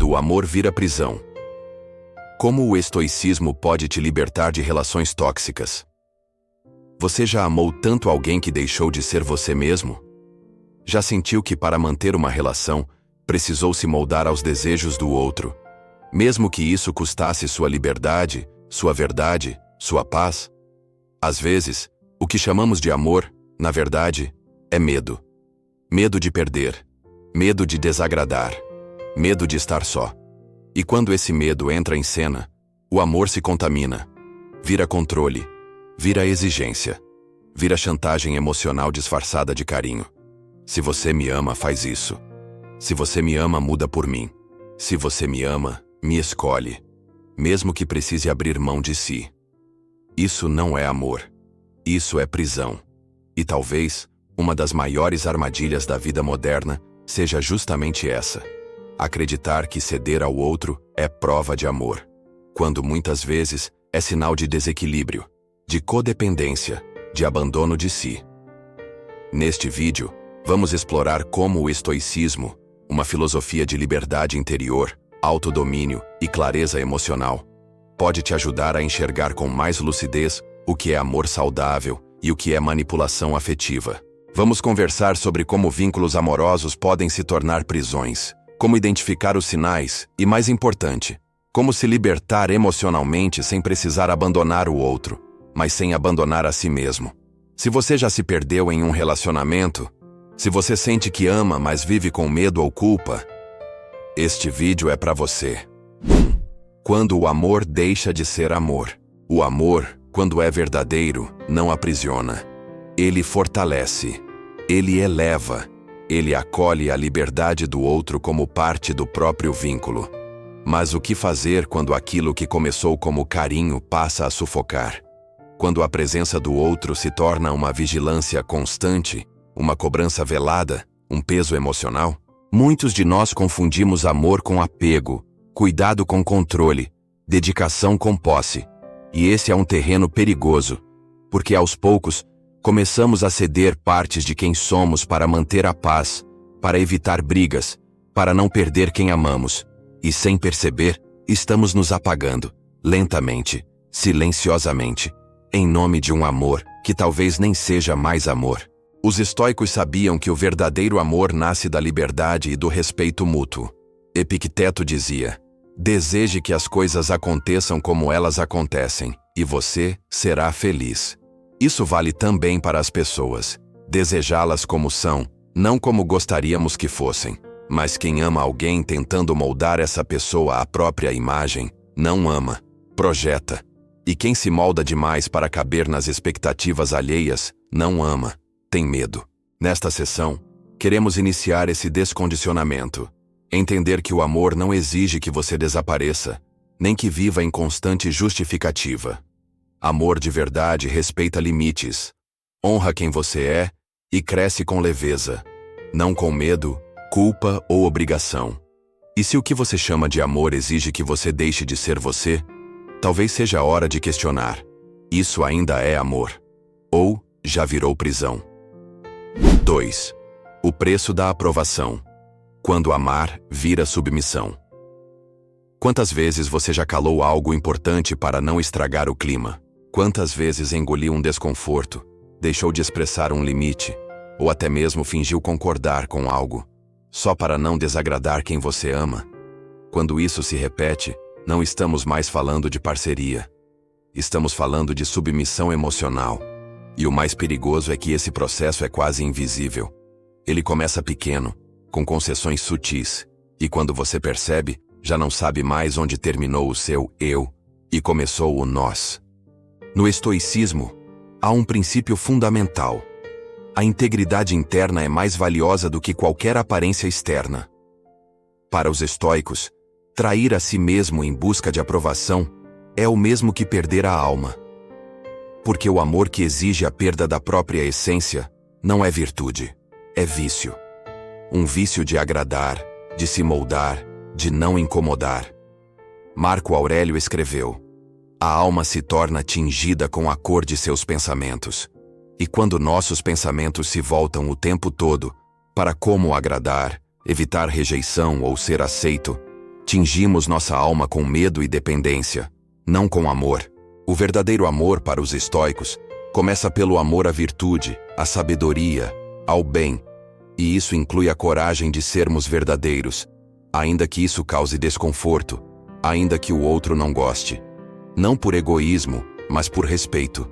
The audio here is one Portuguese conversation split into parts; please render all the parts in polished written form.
Quando o amor vira prisão. Como o estoicismo pode te libertar de relações tóxicas? Você já amou tanto alguém que deixou de ser você mesmo? Já sentiu que para manter uma relação, precisou se moldar aos desejos do outro, mesmo que isso custasse sua liberdade, sua verdade, sua paz? Às vezes, o que chamamos de amor, na verdade, é medo. Medo de perder. Medo de desagradar. Medo de estar só. E quando esse medo entra em cena, o amor se contamina. Vira controle. Vira exigência. Vira chantagem emocional disfarçada de carinho. Se você me ama, faz isso. Se você me ama, muda por mim. Se você me ama, me escolhe. Mesmo que precise abrir mão de si. Isso não é amor. Isso é prisão. E talvez, uma das maiores armadilhas da vida moderna seja justamente essa. Acreditar que ceder ao outro é prova de amor, quando muitas vezes é sinal de desequilíbrio, de codependência, de abandono de si. Neste vídeo, vamos explorar como o estoicismo, uma filosofia de liberdade interior, autodomínio e clareza emocional, pode te ajudar a enxergar com mais lucidez o que é amor saudável e o que é manipulação afetiva. Vamos conversar sobre como vínculos amorosos podem se tornar prisões, como identificar os sinais e, mais importante, como se libertar emocionalmente sem precisar abandonar o outro, mas sem abandonar a si mesmo. Se você já se perdeu em um relacionamento, se você sente que ama, mas vive com medo ou culpa, este vídeo é para você. 1. Quando o amor deixa de ser amor. O amor, quando é verdadeiro, não aprisiona. Ele fortalece. Ele eleva. Ele acolhe a liberdade do outro como parte do próprio vínculo. Mas o que fazer quando aquilo que começou como carinho passa a sufocar? Quando a presença do outro se torna uma vigilância constante, uma cobrança velada, um peso emocional? Muitos de nós confundimos amor com apego, cuidado com controle, dedicação com posse. E esse é um terreno perigoso, porque aos poucos, começamos a ceder partes de quem somos para manter a paz, para evitar brigas, para não perder quem amamos. E sem perceber, estamos nos apagando, lentamente, silenciosamente, em nome de um amor que talvez nem seja mais amor. Os estoicos sabiam que o verdadeiro amor nasce da liberdade e do respeito mútuo. Epicteto dizia: deseje que as coisas aconteçam como elas acontecem, e você será feliz. Isso vale também para as pessoas. Desejá-las como são, não como gostaríamos que fossem. Mas quem ama alguém tentando moldar essa pessoa à própria imagem, não ama, projeta. E quem se molda demais para caber nas expectativas alheias, não ama, tem medo. Nesta sessão, queremos iniciar esse descondicionamento. Entender que o amor não exige que você desapareça, nem que viva em constante justificativa. Amor de verdade respeita limites, honra quem você é e cresce com leveza, não com medo, culpa ou obrigação. E se o que você chama de amor exige que você deixe de ser você, talvez seja a hora de questionar: isso ainda é amor? Ou já virou prisão? 2. O preço da aprovação. Quando amar vira submissão. Quantas vezes você já calou algo importante para não estragar o clima? Quantas vezes engoliu um desconforto, deixou de expressar um limite, ou até mesmo fingiu concordar com algo, só para não desagradar quem você ama? Quando isso se repete, não estamos mais falando de parceria. Estamos falando de submissão emocional. E o mais perigoso é que esse processo é quase invisível. Ele começa pequeno, com concessões sutis, e quando você percebe, já não sabe mais onde terminou o seu eu e começou o nós. No estoicismo, há um princípio fundamental. A integridade interna é mais valiosa do que qualquer aparência externa. Para os estoicos, trair a si mesmo em busca de aprovação é o mesmo que perder a alma. Porque o amor que exige a perda da própria essência não é virtude, é vício. Um vício de agradar, de se moldar, de não incomodar. Marco Aurélio escreveu: a alma se torna tingida com a cor de seus pensamentos. E quando nossos pensamentos se voltam o tempo todo para como agradar, evitar rejeição ou ser aceito, Tingimos nossa alma com medo e dependência, não com amor. O verdadeiro amor para os estoicos começa pelo amor à virtude, à sabedoria, ao bem. E isso inclui a coragem de sermos verdadeiros, ainda que isso cause desconforto, ainda que o outro não goste. Não por egoísmo, mas por respeito.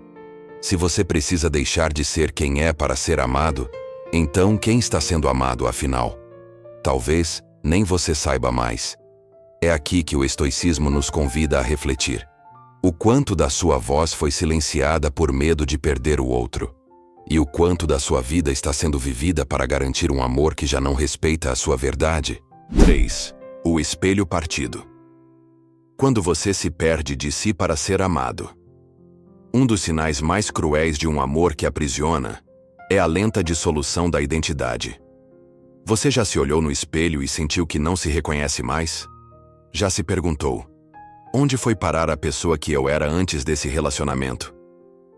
Se você precisa deixar de ser quem é para ser amado, então quem está sendo amado afinal? Talvez nem você saiba mais. É aqui que o estoicismo nos convida a refletir. O quanto da sua voz foi silenciada por medo de perder o outro. E o quanto da sua vida está sendo vivida para garantir um amor que já não respeita a sua verdade. 3. O espelho partido. Quando você se perde de si para ser amado. Um dos sinais mais cruéis de um amor que aprisiona é a lenta dissolução da identidade. Você já se olhou no espelho e sentiu que não se reconhece mais? Já se perguntou: onde foi parar a pessoa que eu era antes desse relacionamento?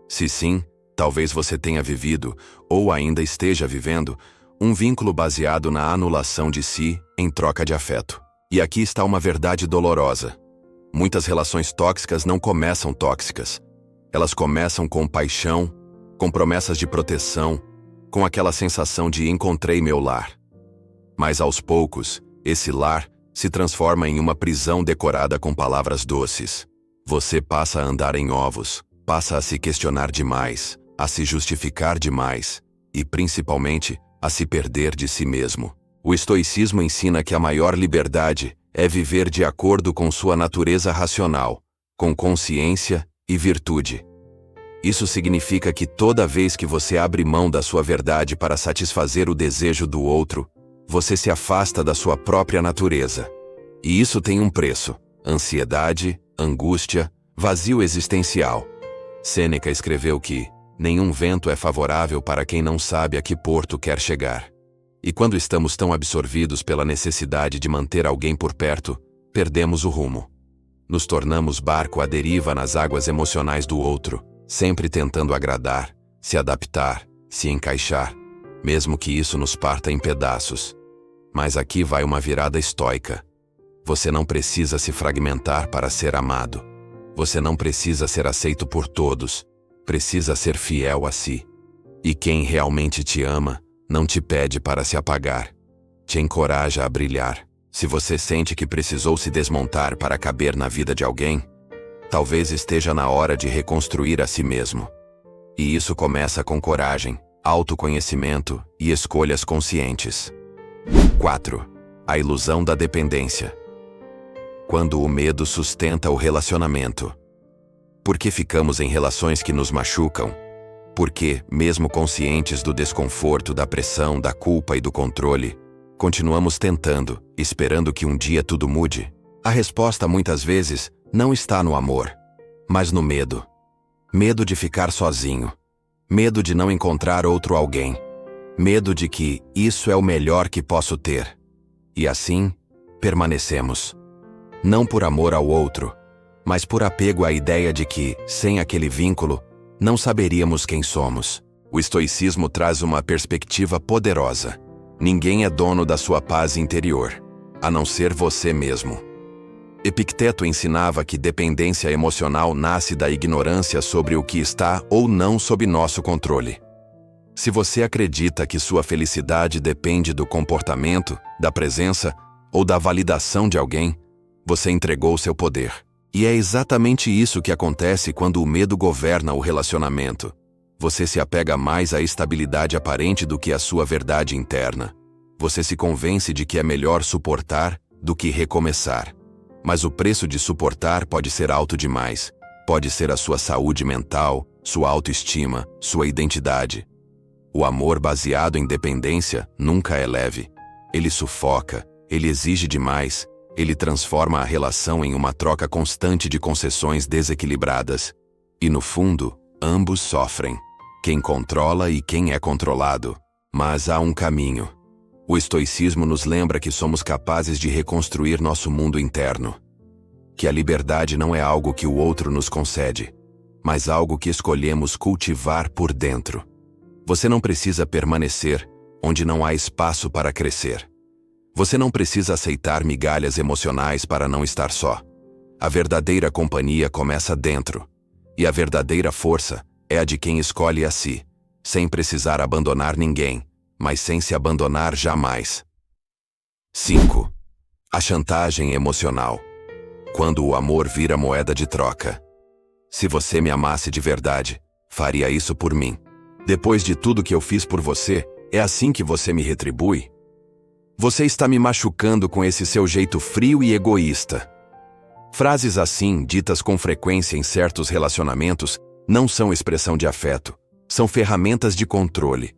Se sim, talvez você tenha vivido, ou ainda esteja vivendo, um vínculo baseado na anulação de si em troca de afeto. E aqui está uma verdade dolorosa. Muitas relações tóxicas não começam tóxicas. Elas começam com paixão, com promessas de proteção, com aquela sensação de encontrei meu lar. Mas aos poucos, esse lar se transforma em uma prisão decorada com palavras doces. Você passa a andar em ovos, passa a se questionar demais, a se justificar demais e, principalmente, a se perder de si mesmo. O estoicismo ensina que a maior liberdade é viver de acordo com sua natureza racional, com consciência e virtude. Isso significa que toda vez que você abre mão da sua verdade para satisfazer o desejo do outro, você se afasta da sua própria natureza. E isso tem um preço: ansiedade, angústia, vazio existencial. Sêneca escreveu que nenhum vento é favorável para quem não sabe a que porto quer chegar. E quando estamos tão absorvidos pela necessidade de manter alguém por perto, perdemos o rumo. Nos tornamos barco à deriva nas águas emocionais do outro, sempre tentando agradar, se adaptar, se encaixar, mesmo que isso nos parta em pedaços. Mas aqui vai uma virada estoica. Você não precisa se fragmentar para ser amado. Você não precisa ser aceito por todos. Precisa ser fiel a si. E quem realmente te ama, não te pede para se apagar. Te encoraja a brilhar. Se você sente que precisou se desmontar para caber na vida de alguém, talvez esteja na hora de reconstruir a si mesmo. E isso começa com coragem, autoconhecimento e escolhas conscientes. 4. A ilusão da dependência. Quando o medo sustenta o relacionamento. Por que ficamos em relações que nos machucam? Porque, mesmo conscientes do desconforto, da pressão, da culpa e do controle, continuamos tentando, esperando que um dia tudo mude? A resposta muitas vezes não está no amor, mas no medo. Medo de ficar sozinho. Medo de não encontrar outro alguém. Medo de que isso é o melhor que posso ter. E assim, permanecemos. Não por amor ao outro, mas por apego à ideia de que, sem aquele vínculo, não saberíamos quem somos. O estoicismo traz uma perspectiva poderosa. Ninguém é dono da sua paz interior, a não ser você mesmo. Epicteto ensinava que dependência emocional nasce da ignorância sobre o que está ou não sob nosso controle. Se você acredita que sua felicidade depende do comportamento, da presença ou da validação de alguém, você entregou seu poder. E é exatamente isso que acontece quando o medo governa o relacionamento. Você se apega mais à estabilidade aparente do que à sua verdade interna. Você se convence de que é melhor suportar do que recomeçar. Mas o preço de suportar pode ser alto demais. Pode ser a sua saúde mental, sua autoestima, sua identidade. O amor baseado em dependência nunca é leve. Ele sufoca, ele exige demais, ele transforma a relação em uma troca constante de concessões desequilibradas. E no fundo, ambos sofrem. Quem controla e quem é controlado. Mas há um caminho. O estoicismo nos lembra que somos capazes de reconstruir nosso mundo interno. Que a liberdade não é algo que o outro nos concede, mas algo que escolhemos cultivar por dentro. Você não precisa permanecer onde não há espaço para crescer. Você não precisa aceitar migalhas emocionais para não estar só. A verdadeira companhia começa dentro. E a verdadeira força é a de quem escolhe a si, sem precisar abandonar ninguém, mas sem se abandonar jamais. 5. A chantagem emocional. Quando o amor vira moeda de troca. Se você me amasse de verdade, faria isso por mim. Depois de tudo que eu fiz por você, é assim que você me retribui? Você está me machucando com esse seu jeito frio e egoísta. Frases assim, ditas com frequência em certos relacionamentos, não são expressão de afeto, são ferramentas de controle.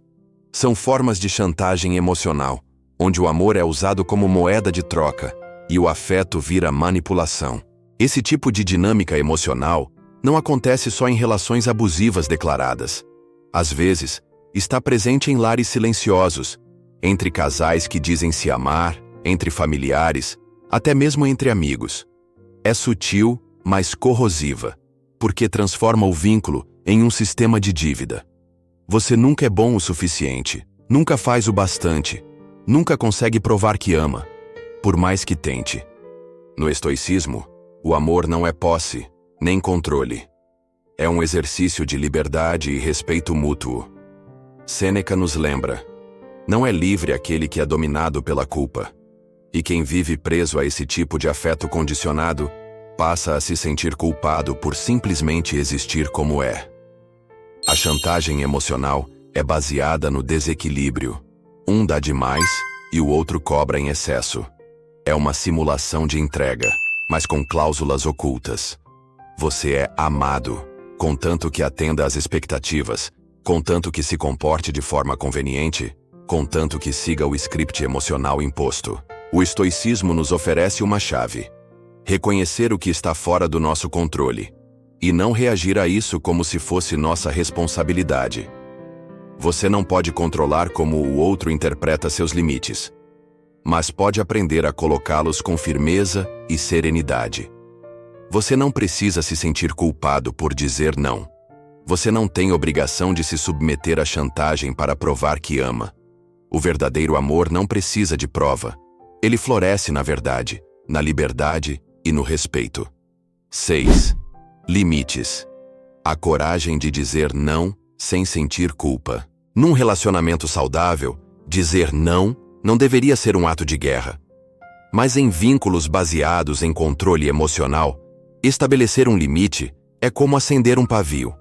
São formas de chantagem emocional, onde o amor é usado como moeda de troca e o afeto vira manipulação. Esse tipo de dinâmica emocional não acontece só em relações abusivas declaradas. Às vezes, está presente em lares silenciosos, entre casais que dizem se amar, entre familiares, até mesmo entre amigos. É sutil, mas corrosiva, porque transforma o vínculo em um sistema de dívida. Você nunca é bom o suficiente, nunca faz o bastante, nunca consegue provar que ama, por mais que tente. No estoicismo, o amor não é posse, nem controle. É um exercício de liberdade e respeito mútuo. Sêneca nos lembra: não é livre aquele que é dominado pela culpa. E quem vive preso a esse tipo de afeto condicionado, passa a se sentir culpado por simplesmente existir como é. A chantagem emocional é baseada no desequilíbrio. Um dá demais e o outro cobra em excesso. É uma simulação de entrega, mas com cláusulas ocultas. Você é amado, contanto que atenda às expectativas, contanto que se comporte de forma conveniente, contanto que siga o script emocional imposto. O estoicismo nos oferece uma chave: reconhecer o que está fora do nosso controle, e não reagir a isso como se fosse nossa responsabilidade. Você não pode controlar como o outro interpreta seus limites, mas pode aprender a colocá-los com firmeza e serenidade. Você não precisa se sentir culpado por dizer não. Você não tem obrigação de se submeter à chantagem para provar que ama. O verdadeiro amor não precisa de prova. Ele floresce na verdade, na liberdade e no respeito. 6. Limites. A coragem de dizer não sem sentir culpa. Num relacionamento saudável, dizer não deveria ser um ato de guerra. Mas em vínculos baseados em controle emocional, estabelecer um limite é como acender um pavio.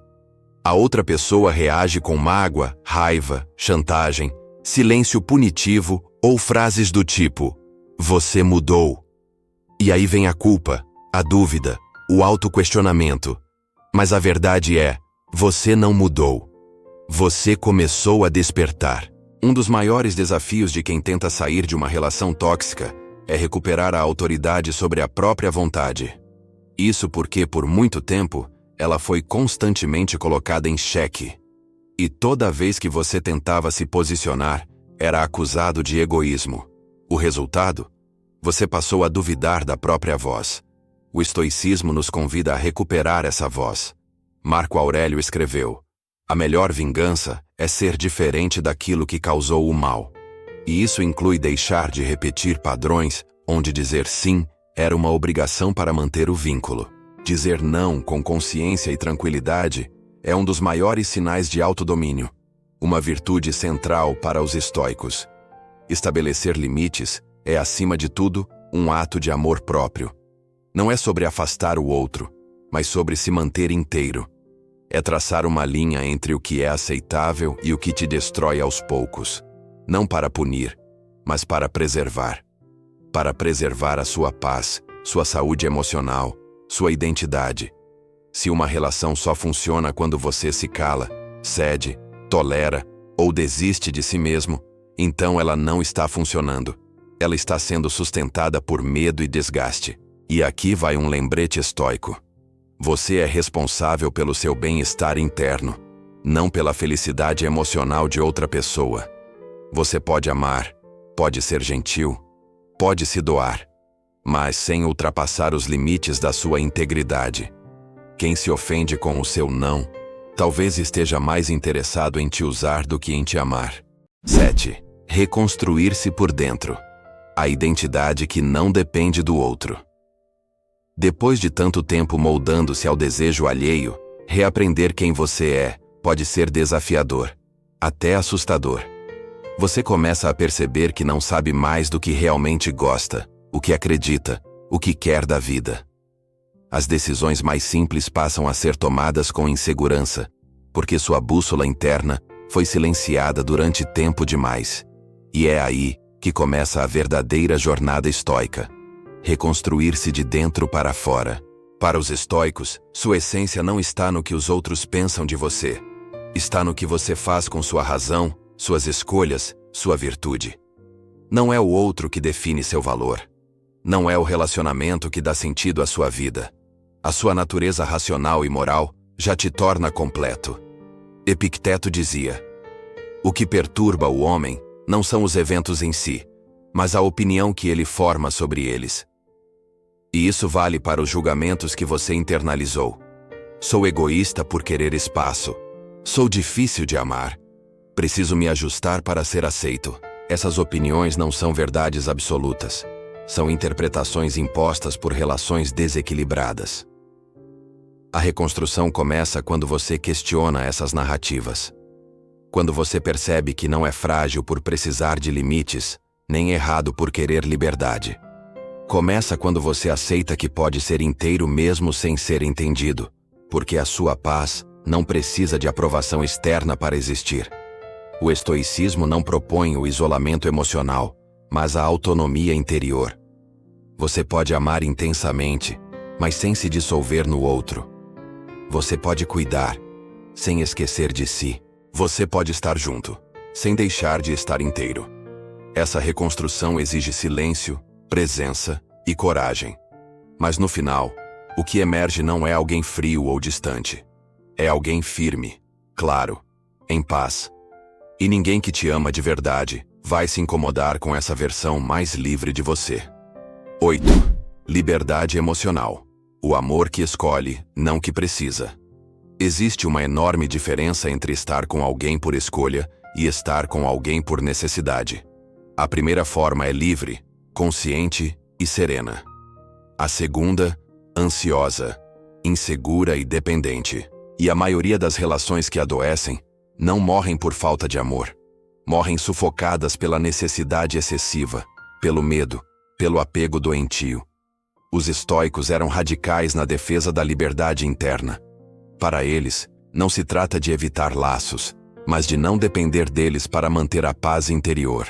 A outra pessoa reage com mágoa, raiva, chantagem, silêncio punitivo ou frases do tipo: "Você mudou". E aí vem a culpa, a dúvida, o autoquestionamento. Mas a verdade é: você não mudou. Você começou a despertar. Um dos maiores desafios de quem tenta sair de uma relação tóxica é recuperar a autoridade sobre a própria vontade. Isso porque, por muito tempo, ela foi constantemente colocada em xeque. E toda vez que você tentava se posicionar, era acusado de egoísmo. O resultado? Você passou a duvidar da própria voz. O estoicismo nos convida a recuperar essa voz. Marco Aurélio escreveu: a melhor vingança é ser diferente daquilo que causou o mal. E isso inclui deixar de repetir padrões onde dizer sim era uma obrigação para manter o vínculo. Dizer não com consciência e tranquilidade é um dos maiores sinais de autodomínio, uma virtude central para os estoicos. Estabelecer limites é, acima de tudo, um ato de amor próprio. Não é sobre afastar o outro, mas sobre se manter inteiro. É traçar uma linha entre o que é aceitável e o que te destrói aos poucos. Não para punir, mas para preservar. Para preservar a sua paz, sua saúde emocional, sua identidade. Se uma relação só funciona quando você se cala, cede, tolera ou desiste de si mesmo, então ela não está funcionando. Ela está sendo sustentada por medo e desgaste. E aqui vai um lembrete estoico. Você é responsável pelo seu bem-estar interno, não pela felicidade emocional de outra pessoa. Você pode amar, pode ser gentil, pode se doar, mas sem ultrapassar os limites da sua integridade. Quem se ofende com o seu não, talvez esteja mais interessado em te usar do que em te amar. 7. Reconstruir-se por dentro. a identidade que não depende do outro. Depois de tanto tempo moldando-se ao desejo alheio, reaprender quem você é pode ser desafiador, até assustador. Você começa a perceber que não sabe mais do que realmente gosta, o que acredita, o que quer da vida. As decisões mais simples passam a ser tomadas com insegurança, porque sua bússola interna foi silenciada durante tempo demais. E é aí que começa a verdadeira jornada estoica. Reconstruir-se de dentro para fora. Para os estoicos, sua essência não está no que os outros pensam de você. Está no que você faz com sua razão, suas escolhas, sua virtude. Não é o outro que define seu valor. Não é o relacionamento que dá sentido à sua vida. A sua natureza racional e moral já te torna completo. Epicteto dizia: o que perturba o homem não são os eventos em si, mas a opinião que ele forma sobre eles. E isso vale para os julgamentos que você internalizou. Sou egoísta por querer espaço. Sou difícil de amar. Preciso me ajustar para ser aceito. Essas opiniões não são verdades absolutas. São interpretações impostas por relações desequilibradas. A reconstrução começa quando você questiona essas narrativas. Quando você percebe que não é frágil por precisar de limites, nem errado por querer liberdade. Começa quando você aceita que pode ser inteiro mesmo sem ser entendido, porque a sua paz não precisa de aprovação externa para existir. O estoicismo não propõe o isolamento emocional, mas a autonomia interior. Você pode amar intensamente, mas sem se dissolver no outro. Você pode cuidar, sem esquecer de si. Você pode estar junto, sem deixar de estar inteiro. Essa reconstrução exige silêncio, presença e coragem. Mas no final, o que emerge não é alguém frio ou distante. É alguém firme, claro, em paz. E ninguém que te ama de verdade vai se incomodar com essa versão mais livre de você. 8. Liberdade emocional. O amor que escolhe, não que precisa. Existe uma enorme diferença entre estar com alguém por escolha e estar com alguém por necessidade. A primeira forma é livre, consciente e serena. A segunda, ansiosa, insegura e dependente. E a maioria das relações que adoecem não morrem por falta de amor. Morrem sufocadas pela necessidade excessiva, pelo medo, pelo apego doentio. Os estoicos eram radicais na defesa da liberdade interna. Para eles, não se trata de evitar laços, mas de não depender deles para manter a paz interior.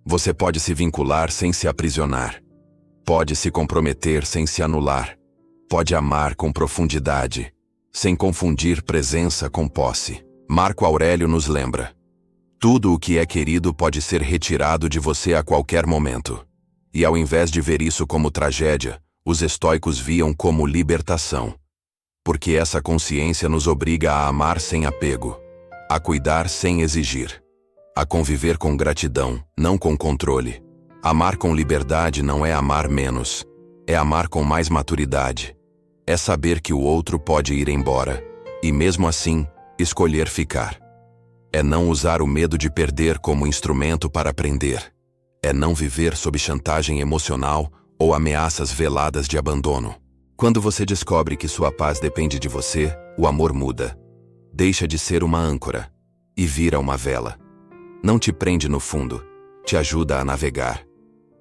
Você pode se vincular sem se aprisionar. Pode se comprometer sem se anular. Pode amar com profundidade, sem confundir presença com posse. Marco Aurélio nos lembra: tudo o que é querido pode ser retirado de você a qualquer momento. E ao invés de ver isso como tragédia, os estoicos viam como libertação. Porque essa consciência nos obriga a amar sem apego, a cuidar sem exigir, a conviver com gratidão, não com controle. Amar com liberdade não é amar menos, é amar com mais maturidade. É saber que o outro pode ir embora, e mesmo assim, escolher ficar. É não usar o medo de perder como instrumento para aprender. É não viver sob chantagem emocional ou ameaças veladas de abandono. Quando você descobre que sua paz depende de você, o amor muda. Deixa de ser uma âncora e vira uma vela. Não te prende no fundo, te ajuda a navegar.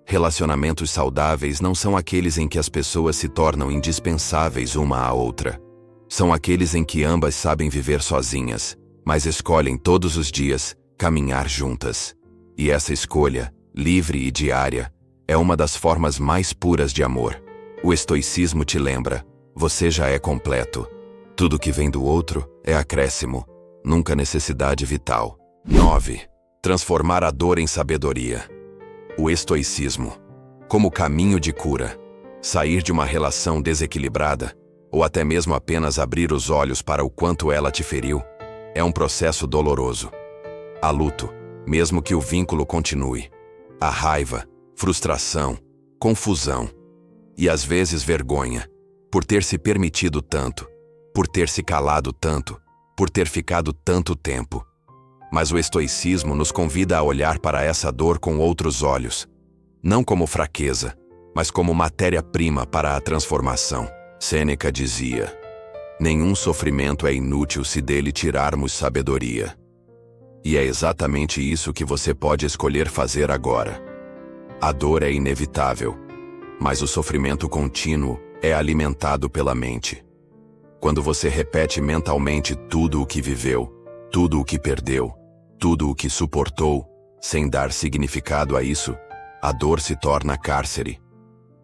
Relacionamentos saudáveis não são aqueles em que as pessoas se tornam indispensáveis uma à outra. São aqueles em que ambas sabem viver sozinhas, mas escolhem todos os dias caminhar juntas. E essa escolha, livre e diária, é uma das formas mais puras de amor. O estoicismo te lembra: você já é completo. Tudo que vem do outro é acréscimo, nunca necessidade vital. 9. Transformar a dor em sabedoria. O estoicismo, como caminho de cura. Sair de uma relação desequilibrada, ou até mesmo apenas abrir os olhos para o quanto ela te feriu, é um processo doloroso. Há luto, mesmo que o vínculo continue. Há raiva, frustração, confusão. E às vezes vergonha, por ter se permitido tanto, por ter se calado tanto, por ter ficado tanto tempo. Mas o estoicismo nos convida a olhar para essa dor com outros olhos. não como fraqueza, mas como matéria-prima para a transformação. Sêneca dizia: nenhum sofrimento é inútil se dele tirarmos sabedoria. E é exatamente isso que você pode escolher fazer agora. A dor é inevitável, mas o sofrimento contínuo é alimentado pela mente. Quando você repete mentalmente tudo o que viveu, tudo o que perdeu, tudo o que suportou, sem dar significado a isso, a dor se torna cárcere.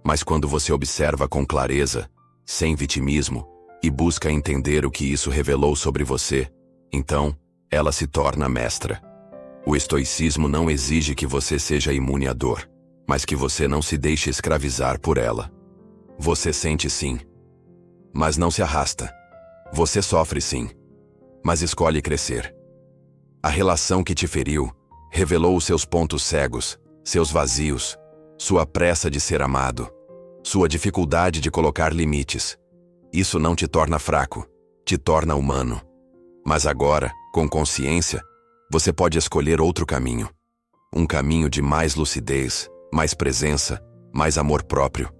Mas quando você observa com clareza, sem vitimismo, e busca entender o que isso revelou sobre você, então, ela se torna mestra. O estoicismo não exige que você seja imune à dor, mas que você não se deixe escravizar por ela. Você sente sim, mas não se arrasta. Você sofre sim, mas escolhe crescer. A relação que te feriu revelou os seus pontos cegos, seus vazios, sua pressa de ser amado, sua dificuldade de colocar limites. Isso não te torna fraco, te torna humano. Mas agora, com consciência, você pode escolher outro caminho. Um caminho de mais lucidez, mais presença, mais amor próprio.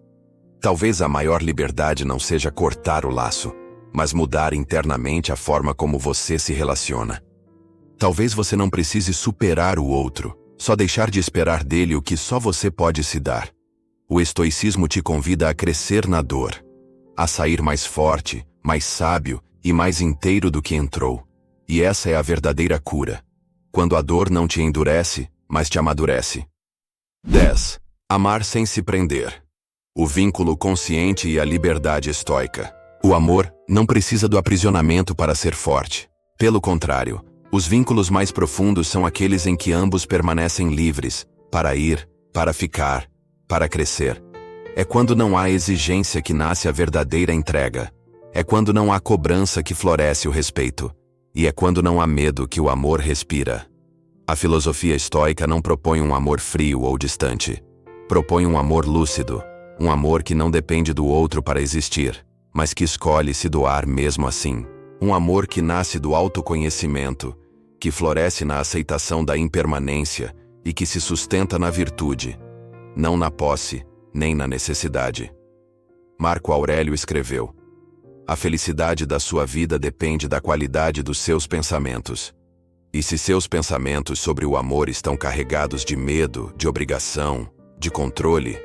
Talvez a maior liberdade não seja cortar o laço, mas mudar internamente a forma como você se relaciona. Talvez você não precise superar o outro, só deixar de esperar dele o que só você pode se dar. O estoicismo te convida a crescer na dor, a sair mais forte, mais sábio e mais inteiro do que entrou. E essa é a verdadeira cura. Quando a dor não te endurece, mas te amadurece. 10. Amar sem se prender. O vínculo consciente e a liberdade estoica. O amor não precisa do aprisionamento para ser forte. Pelo contrário, os vínculos mais profundos são aqueles em que ambos permanecem livres, para ir, para ficar, para crescer. É quando não há exigência que nasce a verdadeira entrega. É quando não há cobrança que floresce o respeito. E é quando não há medo que o amor respira. A filosofia estoica não propõe um amor frio ou distante. Propõe um amor lúcido, um amor que não depende do outro para existir, mas que escolhe se doar mesmo assim. Um amor que nasce do autoconhecimento, que floresce na aceitação da impermanência e que se sustenta na virtude, não na posse, nem na necessidade. Marco Aurélio escreveu: a felicidade da sua vida depende da qualidade dos seus pensamentos. E se seus pensamentos sobre o amor estão carregados de medo, de obrigação, de controle,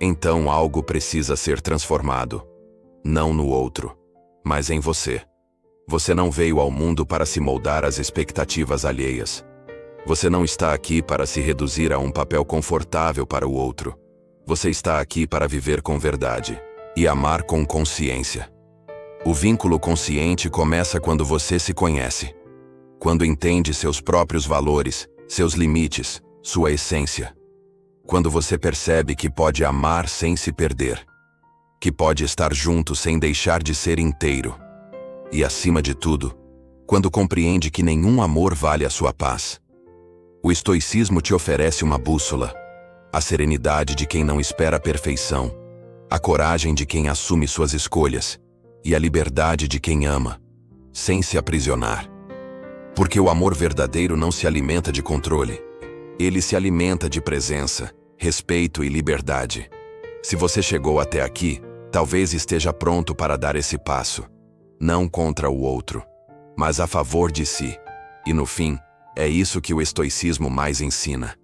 então algo precisa ser transformado. Não no outro, mas em você. Você não veio ao mundo para se moldar às expectativas alheias. Você não está aqui para se reduzir a um papel confortável para o outro. Você está aqui para viver com verdade e amar com consciência. O vínculo consciente começa quando você se conhece. Quando entende seus próprios valores, seus limites, sua essência. Quando você percebe que pode amar sem se perder. Que pode estar junto sem deixar de ser inteiro. E acima de tudo, quando compreende que nenhum amor vale a sua paz. O estoicismo te oferece uma bússola. A serenidade de quem não espera a perfeição. A coragem de quem assume suas escolhas. E a liberdade de quem ama, sem se aprisionar. Porque o amor verdadeiro não se alimenta de controle. Ele se alimenta de presença, respeito e liberdade. Se você chegou até aqui, talvez esteja pronto para dar esse passo. Não contra o outro, mas a favor de si. E no fim, é isso que o estoicismo mais ensina.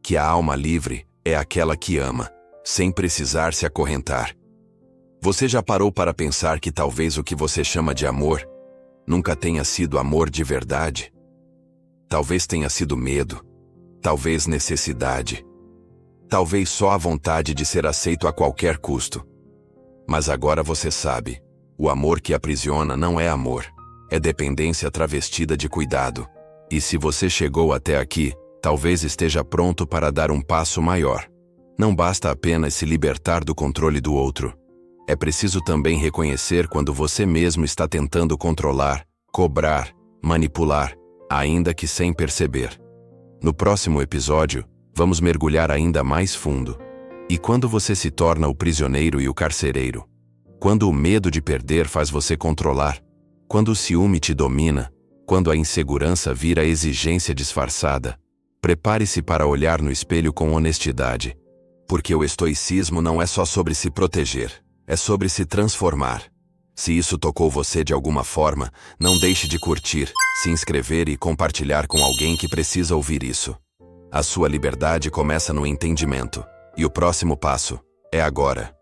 Que a alma livre é aquela que ama, sem precisar se acorrentar. Você já parou para pensar que talvez o que você chama de amor nunca tenha sido amor de verdade? Talvez tenha sido medo, talvez necessidade, talvez só a vontade de ser aceito a qualquer custo. Mas agora você sabe, o amor que aprisiona não é amor, é dependência travestida de cuidado. E se você chegou até aqui, talvez esteja pronto para dar um passo maior. Não basta apenas se libertar do controle do outro. É preciso também reconhecer quando você mesmo está tentando controlar, cobrar, manipular, ainda que sem perceber. No próximo episódio, vamos mergulhar ainda mais fundo. E quando você se torna o prisioneiro e o carcereiro? Quando o medo de perder faz você controlar? Quando o ciúme te domina? Quando a insegurança vira exigência disfarçada? Prepare-se para olhar no espelho com honestidade. Porque o estoicismo não é só sobre se proteger, é sobre se transformar. Se isso tocou você de alguma forma, não deixe de curtir, se inscrever e compartilhar com alguém que precisa ouvir isso. A sua liberdade começa no entendimento, e o próximo passo é agora.